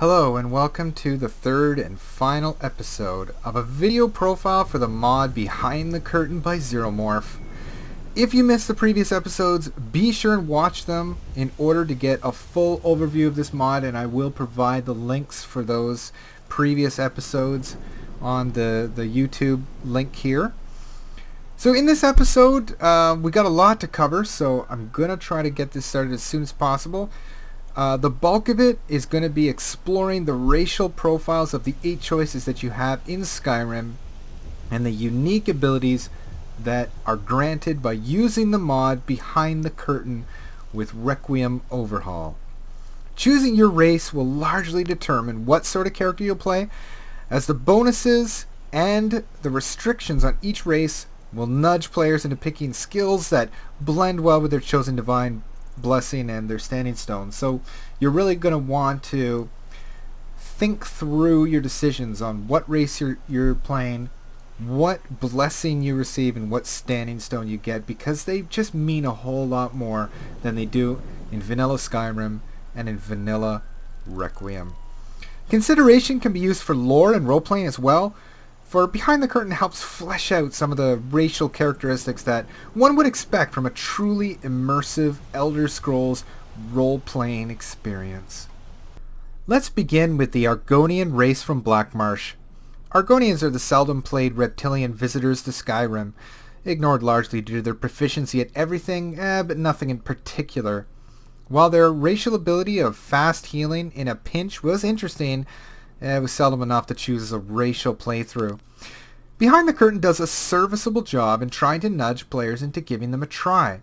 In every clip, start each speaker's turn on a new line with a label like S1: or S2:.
S1: Hello and welcome to the third and final episode of a video profile for the mod Behind the Curtain by Zeromorph. If you missed the previous episodes, be sure and watch them in order to get a full overview of this mod, and I will provide the links for those previous episodes on the YouTube link here. So in this episode, we got a lot to cover, so I'm going to try to get this started as soon as possible. The bulk of it is going to be exploring the racial profiles of the 8 choices that you have in Skyrim and the unique abilities that are granted by using the mod Behind the Curtain with Requiem Overhaul. Choosing your race will largely determine what sort of character you'll play, as the bonuses and the restrictions on each race will nudge players into picking skills that blend well with their chosen divine blessing and their standing stone. So you're really going to want to think through your decisions on what race you're playing, what blessing you receive, and what standing stone you get, because they just mean a whole lot more than they do in vanilla Skyrim and in vanilla Requiem. Consideration can be used for lore and role-playing as well, for Behind the Curtain helps flesh out some of the racial characteristics that one would expect from a truly immersive Elder Scrolls role-playing experience. Let's begin with the Argonian race from Blackmarsh. Argonians are the seldom played reptilian visitors to Skyrim, ignored largely due to their proficiency at everything, but nothing in particular. While their racial ability of fast healing in a pinch was interesting, it was seldom enough to choose as a racial playthrough. Behind the Curtain does a serviceable job in trying to nudge players into giving them a try.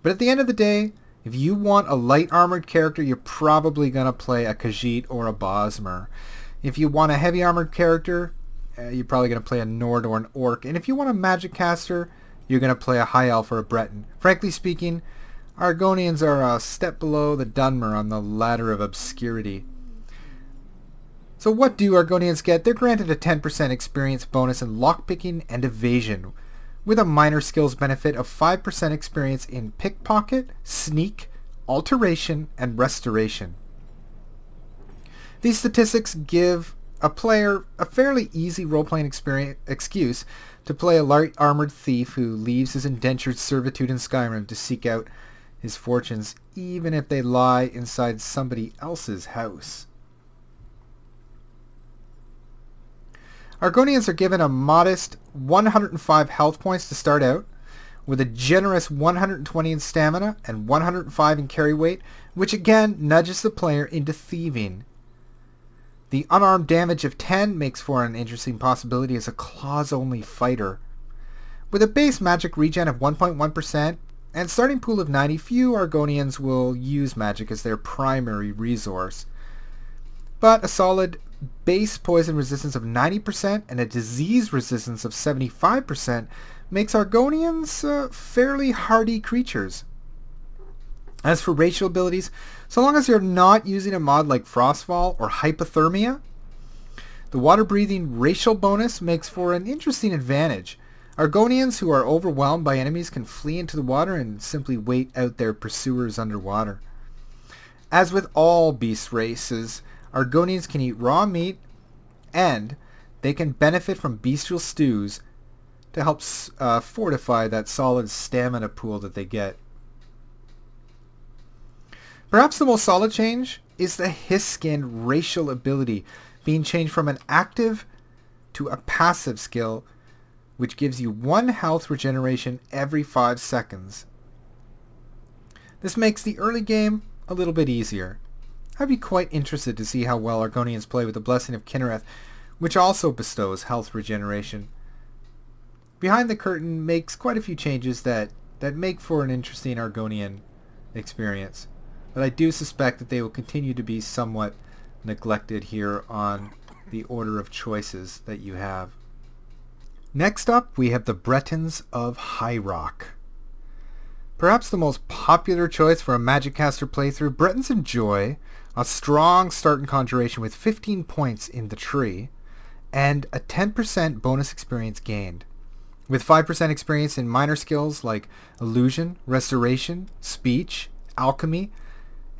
S1: But at the end of the day, if you want a light armored character, you're probably going to play a Khajiit or a Bosma. If you want a heavy armored character, you're probably going to play a Nord or an Orc. And if you want a magic caster, you're going to play a High Elf or a Breton. Frankly speaking, Argonians are a step below the Dunmer on the ladder of obscurity. So what do Argonians get? They're granted a 10% experience bonus in lockpicking and evasion, with a minor skills benefit of 5% experience in pickpocket, sneak, alteration, and restoration. These statistics give a player a fairly easy role-playing excuse to play a light armored thief who leaves his indentured servitude in Skyrim to seek out his fortunes, even if they lie inside somebody else's house. Argonians are given a modest 105 health points to start out, with a generous 120 in stamina and 105 in carry weight, which again nudges the player into thieving. The unarmed damage of 10 makes for an interesting possibility as a claws-only fighter. With a base magic regen of 1.1% and starting pool of 90, few Argonians will use magic as their primary resource. But a solid base poison resistance of 90% and a disease resistance of 75% makes Argonians fairly hardy creatures. As for racial abilities, so long as you're not using a mod like Frostfall or Hypothermia, the water-breathing racial bonus makes for an interesting advantage. Argonians who are overwhelmed by enemies can flee into the water and simply wait out their pursuers underwater. As with all beast races, Argonians can eat raw meat, and they can benefit from bestial stews to help fortify that solid stamina pool that they get. Perhaps the most solid change is the Hiskin racial ability being changed from an active to a passive skill, which gives you 1 health regeneration every 5 seconds. This makes the early game a little bit easier. I'd be quite interested to see how well Argonians play with the Blessing of Kinnereth, which also bestows health regeneration. Behind the Curtain makes quite a few changes that make for an interesting Argonian experience, but I do suspect that they will continue to be somewhat neglected here on the order of choices that you have. Next up, we have the Bretons of High Rock. Perhaps the most popular choice for a magic caster playthrough, Bretons enjoy a strong start in Conjuration with 15 points in the tree, and a 10% bonus experience gained. With 5% experience in minor skills like Illusion, Restoration, Speech, Alchemy,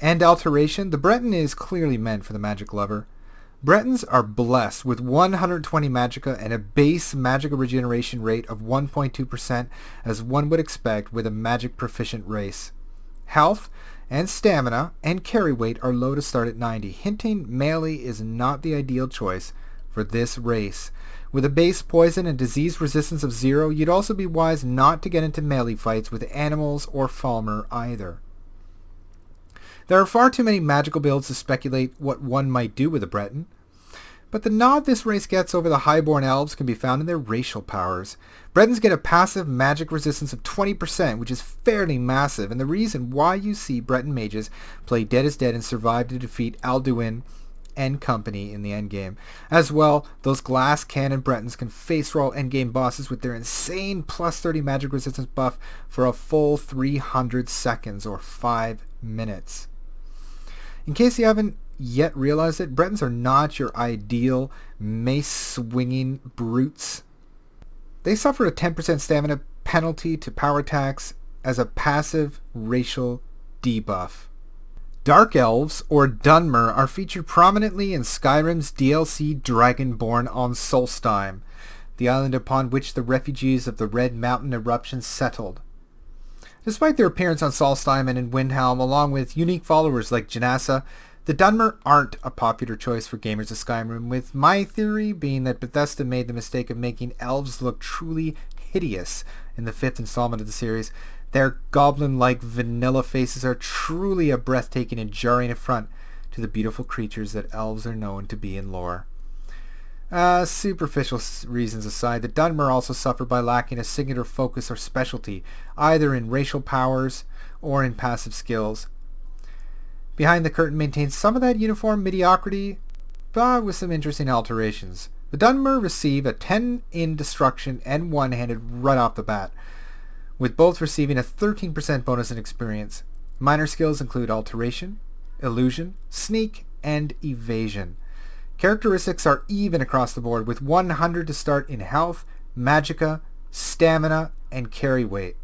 S1: and Alteration, the Breton is clearly meant for the magic lover. Bretons are blessed with 120 magicka and a base magicka regeneration rate of 1.2%, as one would expect with a magic proficient race. Health and stamina and carry weight are low to start at 90, hinting melee is not the ideal choice for this race. With a base poison and disease resistance of 0, you'd also be wise not to get into melee fights with animals or Falmer either. There are far too many magical builds to speculate what one might do with a Breton, but the nod this race gets over the highborn elves can be found in their racial powers. Bretons get a passive magic resistance of 20%, which is fairly massive, and the reason why you see Breton mages play Dead is Dead and survive to defeat Alduin and company in the endgame. As well, those glass cannon Bretons can face roll endgame bosses with their insane plus 30 magic resistance buff for a full 300 seconds or 5 minutes. In case you haven't yet realized it, Bretons are not your ideal mace-swinging brutes. They suffer a 10% stamina penalty to power attacks as a passive racial debuff. Dark Elves, or Dunmer, are featured prominently in Skyrim's DLC Dragonborn on Solstheim, the island upon which the refugees of the Red Mountain eruption settled. Despite their appearance on Solstheim and in Windhelm, along with unique followers like Janassa, the Dunmer aren't a popular choice for gamers of Skyrim, with my theory being that Bethesda made the mistake of making elves look truly hideous in the 5th installment of the series. Their goblin-like vanilla faces are truly a breathtaking and jarring affront to the beautiful creatures that elves are known to be in lore. Superficial reasons aside, the Dunmer also suffer by lacking a singular focus or specialty, either in racial powers or in passive skills. Behind the Curtain maintains some of that uniform mediocrity, but with some interesting alterations. The Dunmer receive a 10 in destruction and one-handed right off the bat, with both receiving a 13% bonus in experience. Minor skills include alteration, illusion, sneak, and evasion. Characteristics are even across the board, with 100 to start in health, magicka, stamina, and carry weight.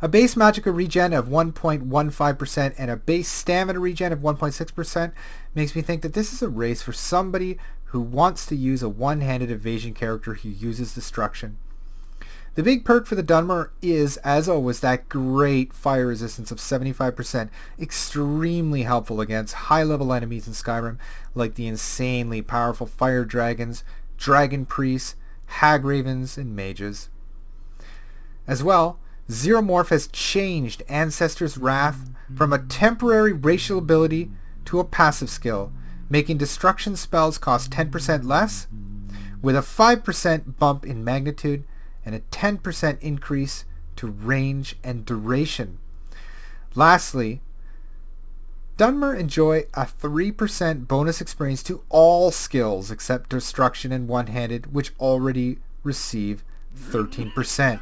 S1: A base magicka regen of 1.15% and a base stamina regen of 1.6% makes me think that this is a race for somebody who wants to use a one-handed evasion character who uses destruction. The big perk for the Dunmer is, as always, that great fire resistance of 75%, extremely helpful against high-level enemies in Skyrim, like the insanely powerful fire dragons, dragon priests, hag ravens, and mages. As well, Zero Morph has changed Ancestor's Wrath from a temporary racial ability to a passive skill, making destruction spells cost 10% less, with a 5% bump in magnitude, and a 10% increase to range and duration. Lastly, Dunmer enjoy a 3% bonus experience to all skills except destruction and one-handed, which already receive 13%.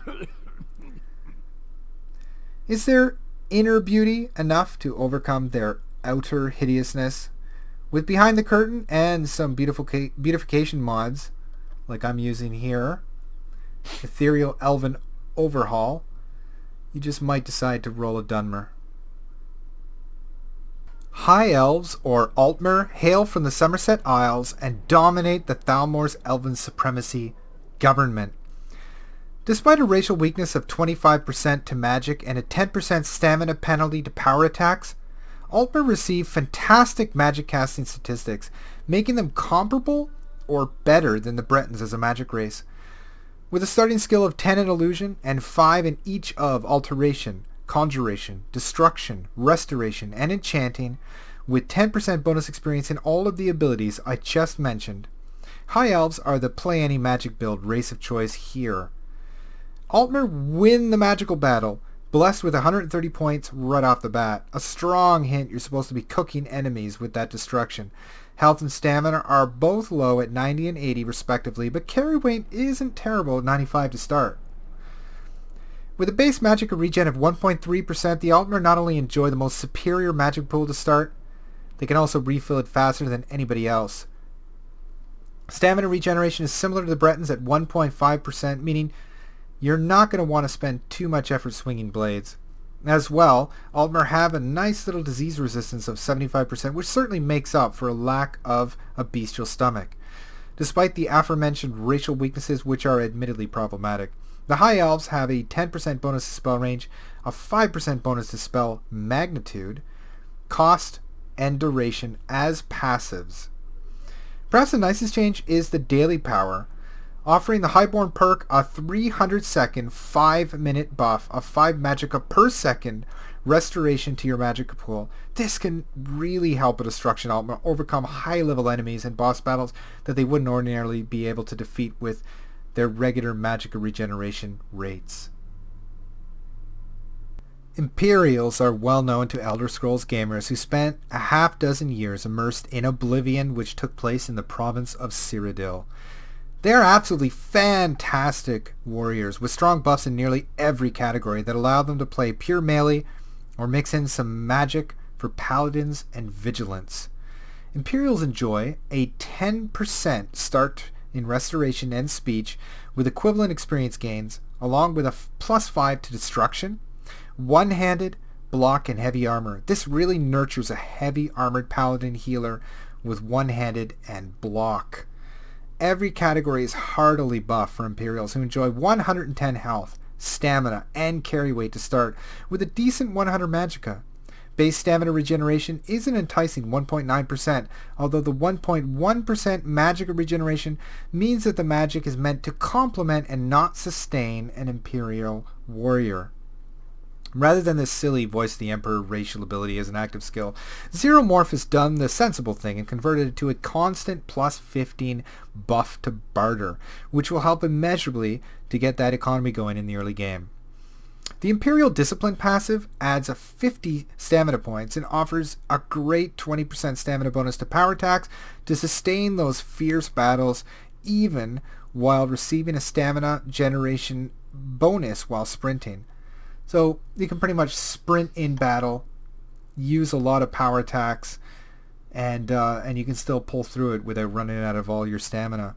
S1: Is their inner beauty enough to overcome their outer hideousness? With Behind the Curtain and some beautification mods, like I'm using here, Ethereal Elven Overhaul, you just might decide to roll a Dunmer. High Elves, or Altmer, hail from the Somerset Isles and dominate the Thalmor's Elven Supremacy government. Despite a racial weakness of 25% to magic and a 10% stamina penalty to power attacks, Altmer receive fantastic magic casting statistics, making them comparable or better than the Bretons as a magic race. With a starting skill of 10 in illusion and 5 in each of alteration, conjuration, destruction, restoration, and enchanting, with 10% bonus experience in all of the abilities I just mentioned, High Elves are the play any magic build race of choice here. Altmer win the magical battle, blessed with 130 points right off the bat. A strong hint you're supposed to be cooking enemies with that destruction. Health and stamina are both low at 90 and 80 respectively, but carry weight isn't terrible at 95 to start. With a base magic regen of 1.3%, the Altmer not only enjoy the most superior magic pool to start, they can also refill it faster than anybody else. Stamina regeneration is similar to the Bretons at 1.5%, meaning you're not going to want to spend too much effort swinging blades. As well, Altmer have a nice little disease resistance of 75%, which certainly makes up for a lack of a bestial stomach, despite the aforementioned racial weaknesses which are admittedly problematic. The High Elves have a 10% bonus to spell range, a 5% bonus to spell magnitude, cost, and duration as passives. Perhaps the nicest change is the daily power, offering the Highborn perk a 300 second 5-minute buff of 5 magicka per second restoration to your magicka pool. This can really help a Destruction Altmer overcome high level enemies in boss battles that they wouldn't ordinarily be able to defeat with their regular magicka regeneration rates. Imperials are well known to Elder Scrolls gamers who spent a half dozen years immersed in Oblivion, which took place in the province of Cyrodiil. They are absolutely fantastic warriors with strong buffs in nearly every category that allow them to play pure melee or mix in some magic for paladins and vigilance. Imperials enjoy a 10% start in restoration and speech with equivalent experience gains, along with a plus 5 to destruction, one-handed, block, and heavy armor. This really nurtures a heavy armored paladin healer with one-handed and block. Every category is heartily buffed for Imperials who enjoy 110 health, stamina, and carry weight to start, with a decent 100 magicka. Base stamina regeneration is an enticing 1.9%, although the 1.1% magicka regeneration means that the magic is meant to complement and not sustain an Imperial warrior. Rather than this silly Voice of the Emperor racial ability as an active skill, Zero Morph has done the sensible thing and converted it to a constant plus 15 buff to barter, which will help immeasurably to get that economy going in the early game. The Imperial Discipline passive adds a 50 stamina points and offers a great 20% stamina bonus to power attacks to sustain those fierce battles, even while receiving a stamina generation bonus while sprinting. So you can pretty much sprint in battle, use a lot of power attacks, and you can still pull through it without running out of all your stamina.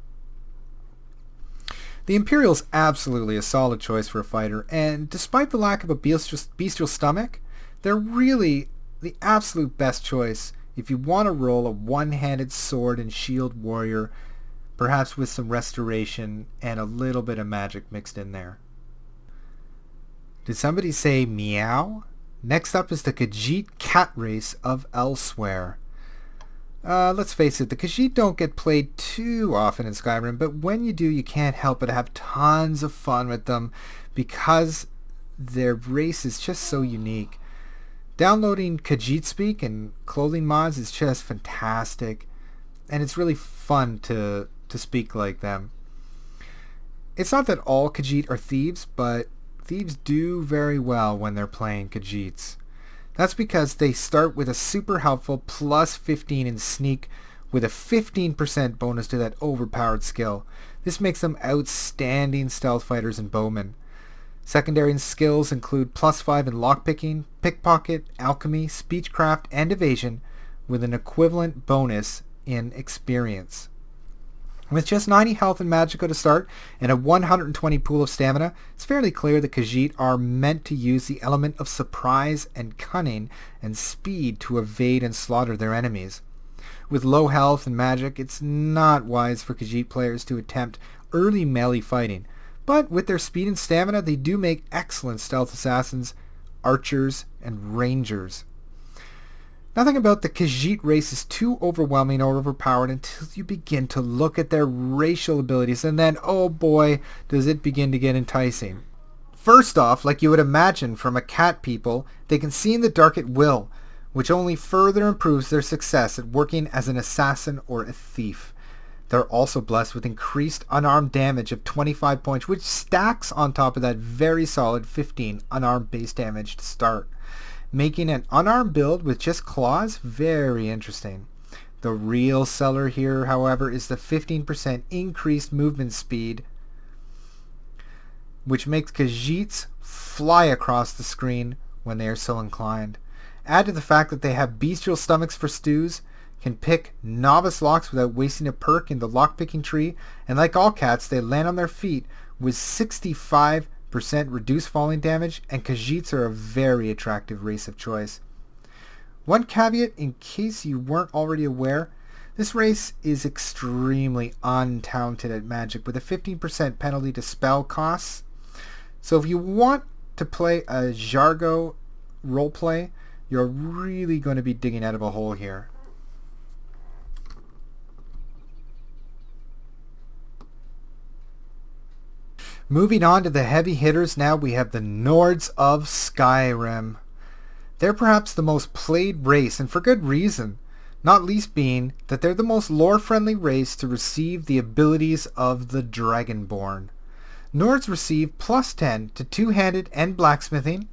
S1: The Imperial's absolutely a solid choice for a fighter, and despite the lack of a bestial stomach, they're really the absolute best choice if you want to roll a one-handed sword and shield warrior, perhaps with some restoration and a little bit of magic mixed in there. Did somebody say meow? Next up is the Khajiit cat race of Elsewhere. Let's face it, the Khajiit don't get played too often in Skyrim, but when you do, you can't help but have tons of fun with them because their race is just so unique. Downloading Khajiit Speak and clothing mods is just fantastic, and it's really fun to speak like them. It's not that all Khajiit are thieves, but thieves do very well when they're playing Khajiits. That's because they start with a super helpful plus 15 in sneak with a 15% bonus to that overpowered skill. This makes them outstanding stealth fighters and bowmen. Secondary skills include plus 5 in lockpicking, pickpocket, alchemy, speechcraft, and evasion, with an equivalent bonus in experience. With just 90 health and magicka to start and a 120 pool of stamina, it's fairly clear that Khajiit are meant to use the element of surprise and cunning and speed to evade and slaughter their enemies. With low health and magic, it's not wise for Khajiit players to attempt early melee fighting, but with their speed and stamina, they do make excellent stealth assassins, archers, and rangers. Nothing about the Khajiit race is too overwhelming or overpowered until you begin to look at their racial abilities, and then, oh boy, does it begin to get enticing. First off, like you would imagine from a cat people, they can see in the dark at will, which only further improves their success at working as an assassin or a thief. They're also blessed with increased unarmed damage of 25 points, which stacks on top of that very solid 15 unarmed base damage to start, making an unarmed build with just claws very interesting. The real seller here, however, is the 15% increased movement speed, which makes Khajiits fly across the screen when they are so inclined. Add to the fact that they have bestial stomachs for stews, can pick novice locks without wasting a perk in the lockpicking tree, and like all cats, they land on their feet with 65 reduced falling damage, and Khajiits are a very attractive race of choice. One caveat, in case you weren't already aware, this race is extremely untalented at magic with a 15% penalty to spell costs. So if you want to play a Jargo roleplay, you're really going to be digging out of a hole here. Moving on to the heavy hitters, now we have the Nords of Skyrim. They're perhaps the most played race, and for good reason, not least being that they're the most lore-friendly race to receive the abilities of the Dragonborn. Nords receive plus 10 to two-handed and blacksmithing,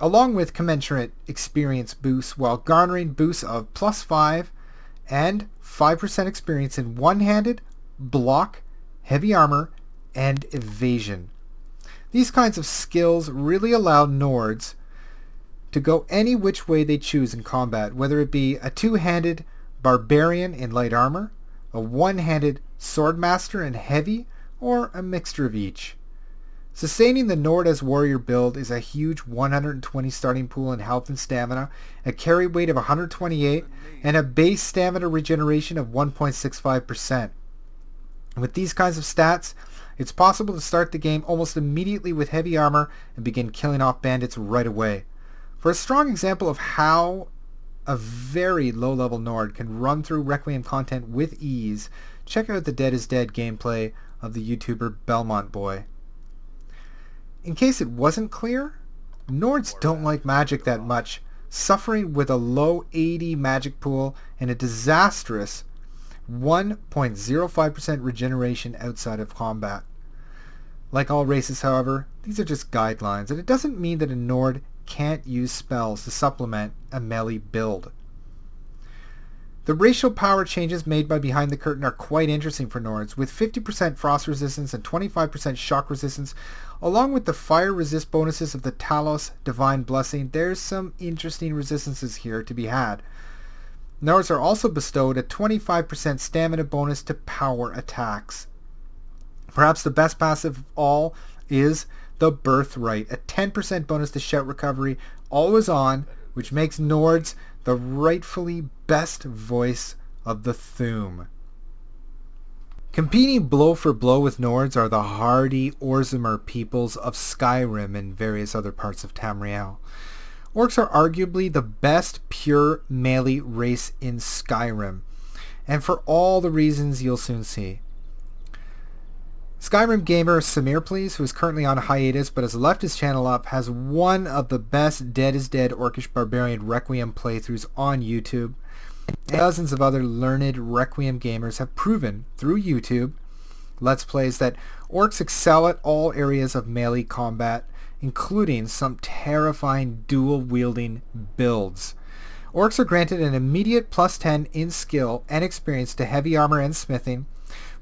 S1: along with commensurate experience boosts, while garnering boosts of plus 5 and 5% experience in one-handed, block, heavy armor, and evasion. These kinds of skills really allow Nords to go any which way they choose in combat, whether it be a two-handed barbarian in light armor, a one-handed swordmaster in heavy, or a mixture of each. Sustaining the Nord as warrior build is a huge 120 starting pool in health and stamina, a carry weight of 128, and a base stamina regeneration of 1.65%. With these kinds of stats, it's possible to start the game almost immediately with heavy armor and begin killing off bandits right away. For a strong example of how a very low-level Nord can run through Requiem content with ease, check out the Dead is Dead gameplay of the YouTuber Belmont Boy. In case it wasn't clear, Nords don't like magic that much, suffering with a low 80 magic pool and a disastrous 1.05% regeneration outside of combat. Like all races, however, these are just guidelines, and it doesn't mean that a Nord can't use spells to supplement a melee build. The racial power changes made by Behind the Curtain are quite interesting for Nords, with 50% frost resistance and 25% shock resistance, along with the fire resist bonuses of the Talos Divine Blessing. There's some interesting resistances here to be had. Nords are also bestowed a 25% stamina bonus to power attacks. Perhaps the best passive of all is the Birthright, a 10% bonus to shout recovery, always on, which makes Nords the rightfully best voice of the Thu'um. Competing blow for blow with Nords are the hardy Orzamer peoples of Skyrim and various other parts of Tamriel. Orcs are arguably the best pure melee race in Skyrim, and for all the reasons you'll soon see. Skyrim gamer Samirplease, who is currently on hiatus but has left his channel up, has one of the best Dead is Dead Orcish Barbarian Requiem playthroughs on YouTube. Dozens of other learned Requiem gamers have proven through YouTube Let's Plays that Orcs excel at all areas of melee combat, including some terrifying dual-wielding builds. Orcs are granted an immediate plus 10 in skill and experience to heavy armor and smithing,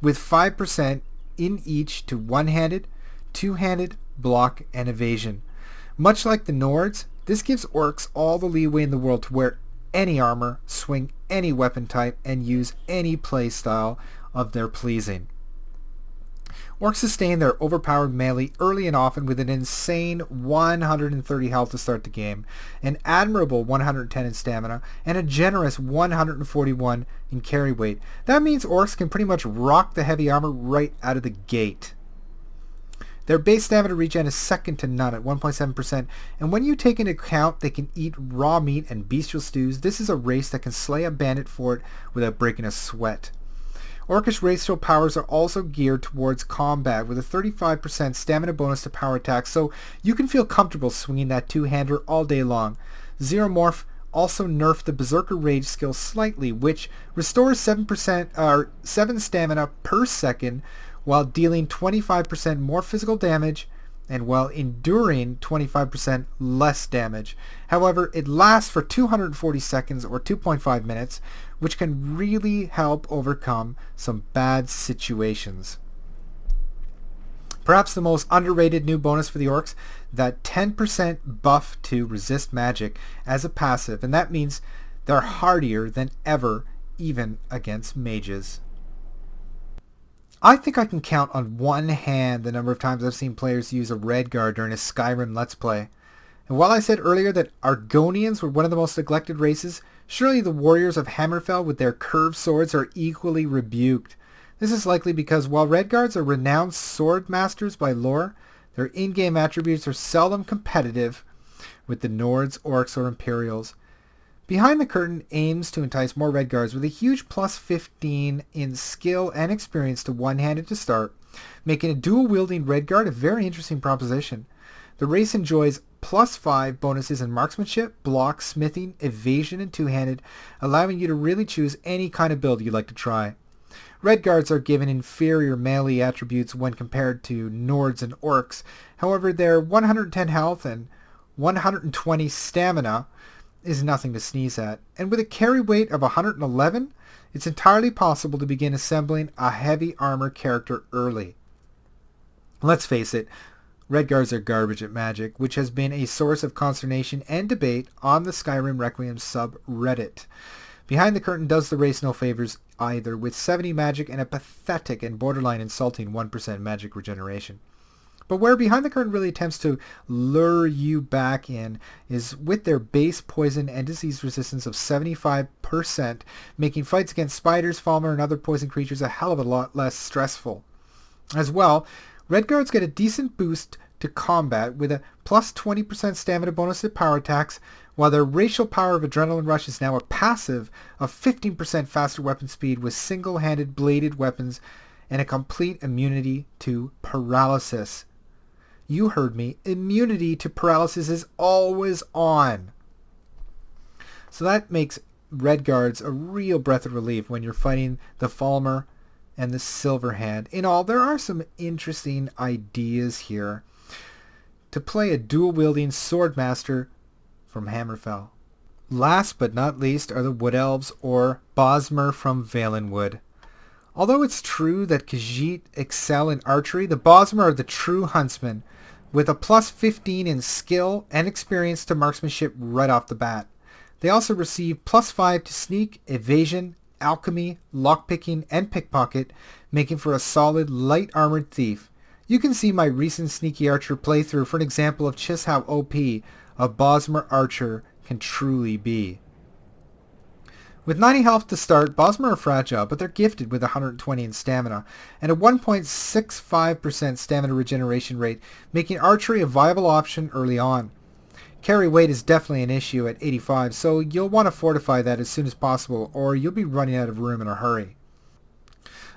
S1: with 5% in each to one-handed, two-handed, block, and evasion. Much like the Nords, this gives Orcs all the leeway in the world to wear any armor, swing any weapon type, and use any playstyle of their pleasing. Orcs sustain their overpowered melee early and often with an insane 130 health to start the game, an admirable 110 in stamina, and a generous 141 in carry weight. That means Orcs can pretty much rock the heavy armor right out of the gate. Their base stamina regen is second to none at 1.7%, and when you take into account they can eat raw meat and bestial stews, this is a race that can slay a bandit fort without breaking a sweat. Orcish racial powers are also geared towards combat with a 35% stamina bonus to power attacks, so you can feel comfortable swinging that two-hander all day long. Xeromorph also nerfed the Berserker Rage skill slightly, which restores 7 stamina per second while dealing 25% more physical damage and while enduring 25% less damage. However, it lasts for 240 seconds or 2.5 minutes, which can really help overcome some bad situations. Perhaps the most underrated new bonus for the Orcs, that 10% buff to resist magic as a passive, and that means they're hardier than ever, even against mages. I think I can count on one hand the number of times I've seen players use a Red Guard during a Skyrim Let's Play. And while I said earlier that Argonians were one of the most neglected races, surely the warriors of Hammerfell with their curved swords are equally rebuked. This is likely because while Red Guards are renowned sword masters by lore, their in-game attributes are seldom competitive with the Nords, Orcs, or Imperials. Behind the Curtain aims to entice more Red Guards with a huge plus 15 in skill and experience to one-handed to start, making a dual-wielding Red Guard a very interesting proposition. The race enjoys plus 5 bonuses in marksmanship, block, smithing, evasion, and two-handed, allowing you to really choose any kind of build you'd like to try. Red Guards are given inferior melee attributes when compared to Nords and Orcs. However, their 110 health and 120 stamina is nothing to sneeze at. And with a carry weight of 111, it's entirely possible to begin assembling a heavy armor character early. Let's face it, Red Guards are garbage at Magic, which has been a source of consternation and debate on the Skyrim Requiem subreddit. Behind the Curtain does the race no favors either, with 70 magic and a pathetic and borderline insulting 1% magic regeneration. But where Behind the Curtain really attempts to lure you back in is with their base poison and disease resistance of 75%, making fights against spiders, Falmer, and other poison creatures a hell of a lot less stressful. As well, Red Guards get a decent boost to combat with a plus 20% stamina bonus to power attacks, while their racial power of Adrenaline Rush is now a passive of 15% faster weapon speed with single-handed bladed weapons and a complete immunity to paralysis. You heard me. Immunity to paralysis is always on. So that makes Red Guards a real breath of relief when you're fighting the Falmer and the Silverhand. In all, there are some interesting ideas here to play a dual-wielding Swordmaster from Hammerfell. Last but not least are the Wood Elves, or Bosma from Valenwood. Although it's true that Khajiit excel in archery, the Bosma are the true huntsmen, with a plus 15 in skill and experience to marksmanship right off the bat. They also receive plus 5 to sneak, evasion, alchemy, lockpicking, and pickpocket, making for a solid light armored thief. You can see my recent Sneaky Archer playthrough for an example of just how OP a Bosma Archer can truly be. With 90 health to start, Bosma are fragile, but they're gifted with 120 in stamina and a 1.65% stamina regeneration rate, making archery a viable option early on. Carry weight is definitely an issue at 85, so you'll want to fortify that as soon as possible, or you'll be running out of room in a hurry.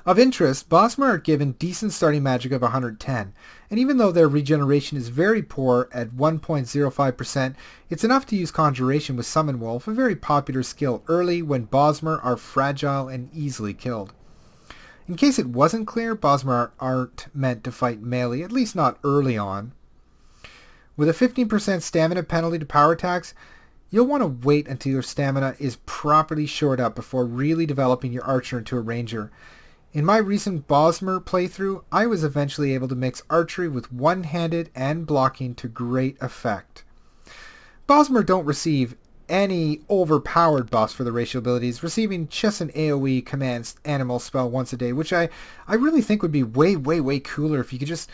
S1: Of interest, Bosma are given decent starting magic of 110, and even though their regeneration is very poor at 1.05%, it's enough to use Conjuration with Summon Wolf, a very popular skill early when Bosma are fragile and easily killed. In case it wasn't clear, Bosma aren't meant to fight melee, at least not early on. With a 15% stamina penalty to power attacks, you'll want to wait until your stamina is properly shored up before really developing your archer into a ranger. In my recent Bosma playthrough, I was eventually able to mix archery with one-handed and blocking to great effect. Bosma don't receive any overpowered buffs for the racial abilities, receiving just an AoE command animal spell once a day, which I really think would be way cooler if you could just,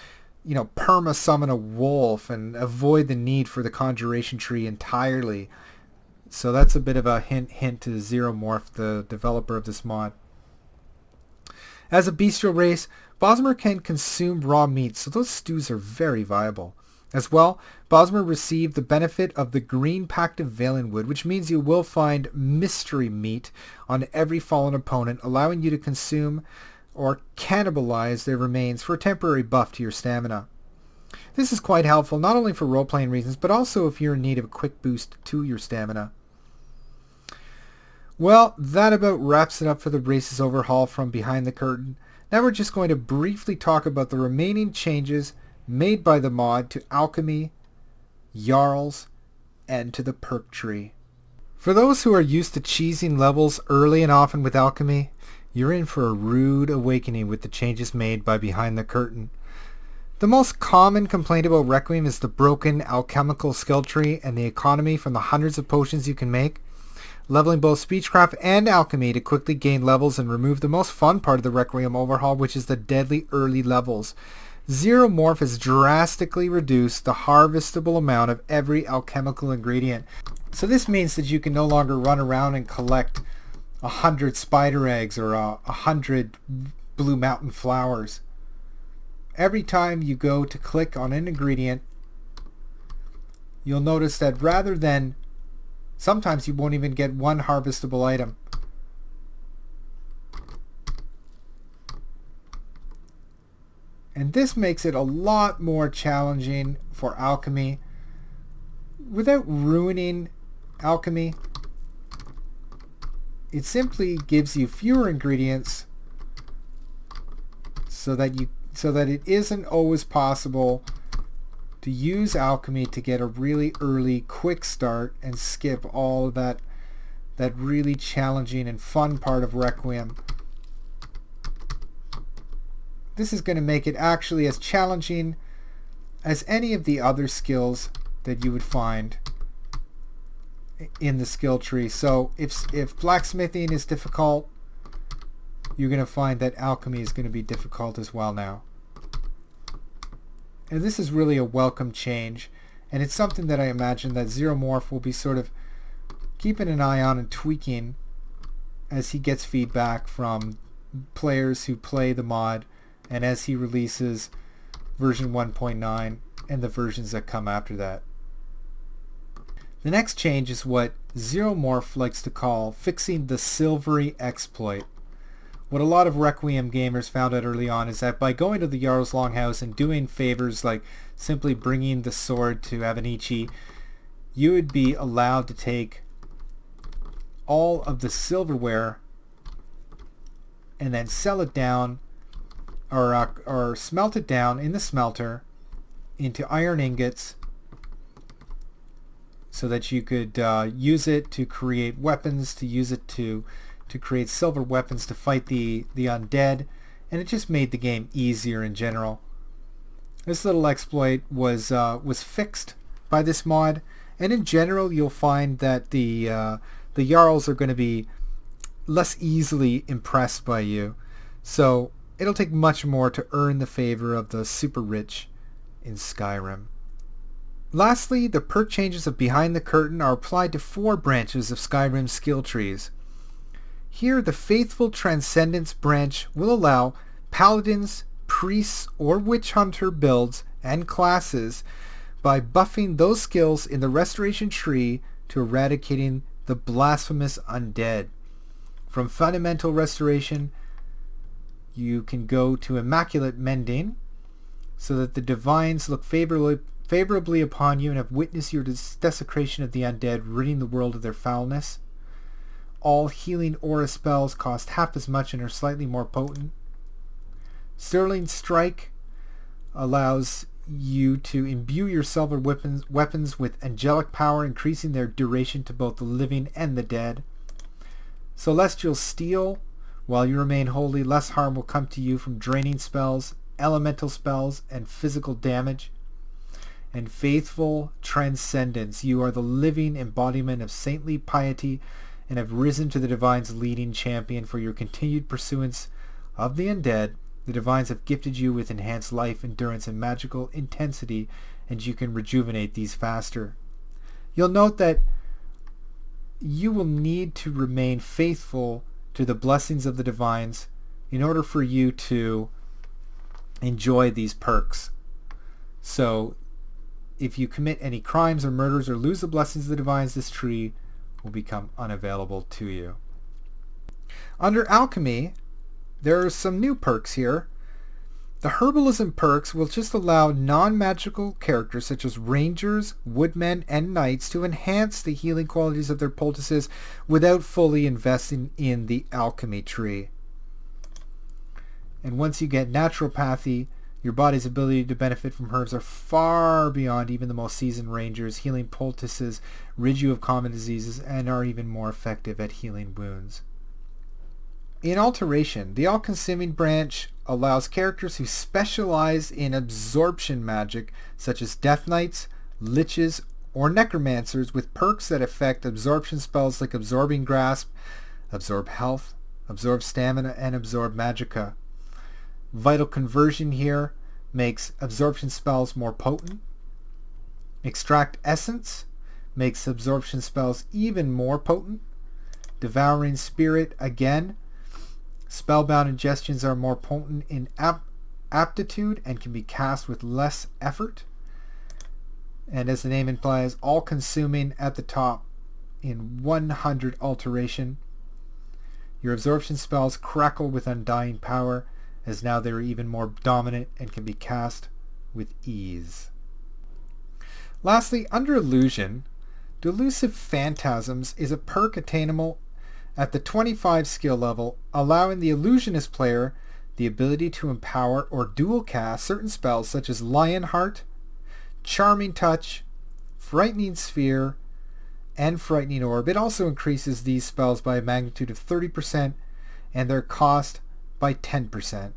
S1: perma summon a wolf and avoid the need for the conjuration tree entirely. So that's a bit of a hint to Zeromorph, the developer of this mod. As a bestial race, Bosma can consume raw meat, so those stews are very viable. As well, Bosma receive the benefit of the Green Pact of Valenwood, which means you will find mystery meat on every fallen opponent, allowing you to consume or cannibalize their remains for a temporary buff to your stamina. This is quite helpful not only for role-playing reasons, but also if you're in need of a quick boost to your stamina. Well, that about wraps it up for the races overhaul from Behind the Curtain. Now we're just going to briefly talk about the remaining changes made by the mod to Alchemy, Jarls, and to the perk tree. For those who are used to cheesing levels early and often with Alchemy, you're in for a rude awakening with the changes made by Behind the Curtain. The most common complaint about Requiem is the broken alchemical skill tree and the economy from the hundreds of potions you can make. leveling both speechcraft and alchemy to quickly gain levels and remove the most fun part of the Requiem overhaul, which is the deadly early levels. Zero Morph has drastically reduced the harvestable amount of every alchemical ingredient. So this means that you can no longer run around and collect 100 spider eggs or 100 blue mountain flowers. Every time you go to click on an ingredient, you'll notice that rather than, sometimes you won't even get one harvestable item. And this makes it a lot more challenging for alchemy without ruining alchemy. It simply gives you fewer ingredients so that it isn't always possible to use alchemy to get a really early quick start and skip all of that really challenging and fun part of Requiem. This is going to make it actually as challenging as any of the other skills that you would find in the skill tree. So if blacksmithing is difficult, you're going to find that alchemy is going to be difficult as well now. And this is really a welcome change, and it's something that I imagine that Zero Morph will be sort of keeping an eye on and tweaking as he gets feedback from players who play the mod and as he releases version 1.9 and the versions that come after that. The next change is what Zero Morph likes to call fixing the silvery exploit. What a lot of Requiem gamers found out early on is that by going to the Jarl's Longhouse and doing favors like simply bringing the sword to Avenici, you would be allowed to take all of the silverware and then sell it down or smelt it down in the smelter into iron ingots so that you could use it to create weapons, to use it to create silver weapons to fight the undead, and it just made the game easier in general. This little exploit was fixed by this mod, and in general you'll find that the Jarls are going to be less easily impressed by you. So it'll take much more to earn the favor of the super rich in Skyrim. Lastly, the perk changes of Behind the Curtain are applied to 4 branches of Skyrim's skill trees. Here, the Faithful Transcendence branch will allow paladins, priests, or witch hunter builds and classes by buffing those skills in the Restoration tree to eradicating the blasphemous undead. From Fundamental Restoration, you can go to Immaculate Mending so that the divines look favorably upon you and have witnessed your desecration of the undead, ridding the world of their foulness. All healing aura spells cost half as much and are slightly more potent. Sterling Strike allows you to imbue your silver weapons with angelic power, increasing their duration to both the living and the dead. Celestial Steel, while you remain holy, less harm will come to you from draining spells, elemental spells, and physical damage. And Faithful Transcendence, you are the living embodiment of saintly piety and have risen to the Divine's leading champion. For your continued pursuance of the undead, the Divines have gifted you with enhanced life, endurance, and magical intensity, and you can rejuvenate these faster. You'll note that you will need to remain faithful to the blessings of the Divines in order for you to enjoy these perks. So if you commit any crimes or murders or lose the blessings of the Divines, this tree will become unavailable to you. Under Alchemy, there are some new perks here. The Herbalism perks will just allow non-magical characters such as rangers, woodmen, and knights to enhance the healing qualities of their poultices without fully investing in the alchemy tree. And once you get naturopathy, your body's ability to benefit from herbs are far beyond even the most seasoned rangers. Healing poultices rid you of common diseases and are even more effective at healing wounds. In Alteration, the All-Consuming branch allows characters who specialize in absorption magic, such as Death Knights, Liches, or necromancers with perks that affect absorption spells like Absorbing Grasp, Absorb Health, Absorb Stamina, and Absorb Magicka. Vital Conversion here makes absorption spells more potent. Extract Essence makes absorption spells even more potent. Devouring Spirit, again, spellbound ingestions are more potent in aptitude and can be cast with less effort. And as the name implies, all-consuming at the top in 100 alteration. Your absorption spells crackle with undying power, as now they are even more dominant and can be cast with ease. Lastly, under Illusion, Delusive Phantasms is a perk attainable at the 25 skill level, allowing the Illusionist player the ability to empower or dual cast certain spells such as Lionheart, Charming Touch, Frightening Sphere, and Frightening Orb. It also increases these spells by a magnitude of 30% and their cost by 10%.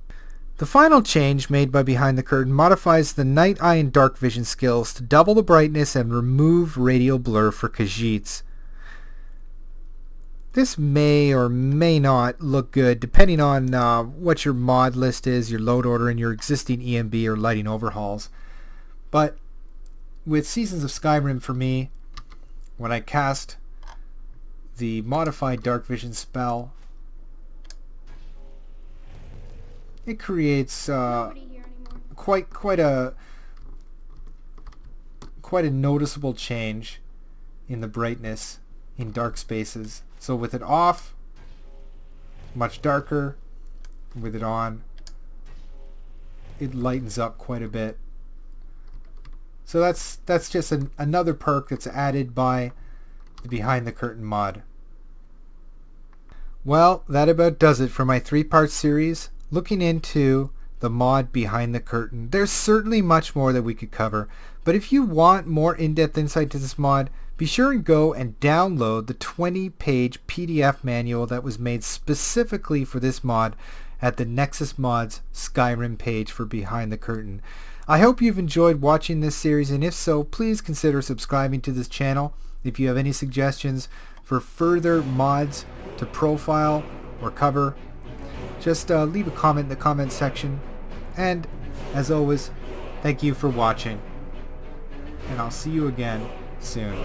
S1: The final change made by Behind the Curtain modifies the Night Eye and Dark Vision skills to double the brightness and remove radial blur for Khajiits. This may or may not look good depending on what your mod list is, your load order, and your existing EMB or lighting overhauls. But with Seasons of Skyrim for me, when I cast the modified Dark Vision spell, it creates quite a noticeable change in the brightness in dark spaces. So with it off, much darker. With it on, it lightens up quite a bit. So that's just another perk that's added by the Behind the Curtain mod. Well, that about does it for my 3-part series looking into the mod Behind the Curtain. There's certainly much more that we could cover, but if you want more in-depth insight to this mod, be sure and go and download the 20-page PDF manual that was made specifically for this mod at the Nexus Mods Skyrim page for Behind the Curtain. I hope you've enjoyed watching this series, and if so, please consider subscribing to this channel. If you have any suggestions for further mods to profile or cover, just leave a comment in the comment section. And as always, thank you for watching, and I'll see you again soon.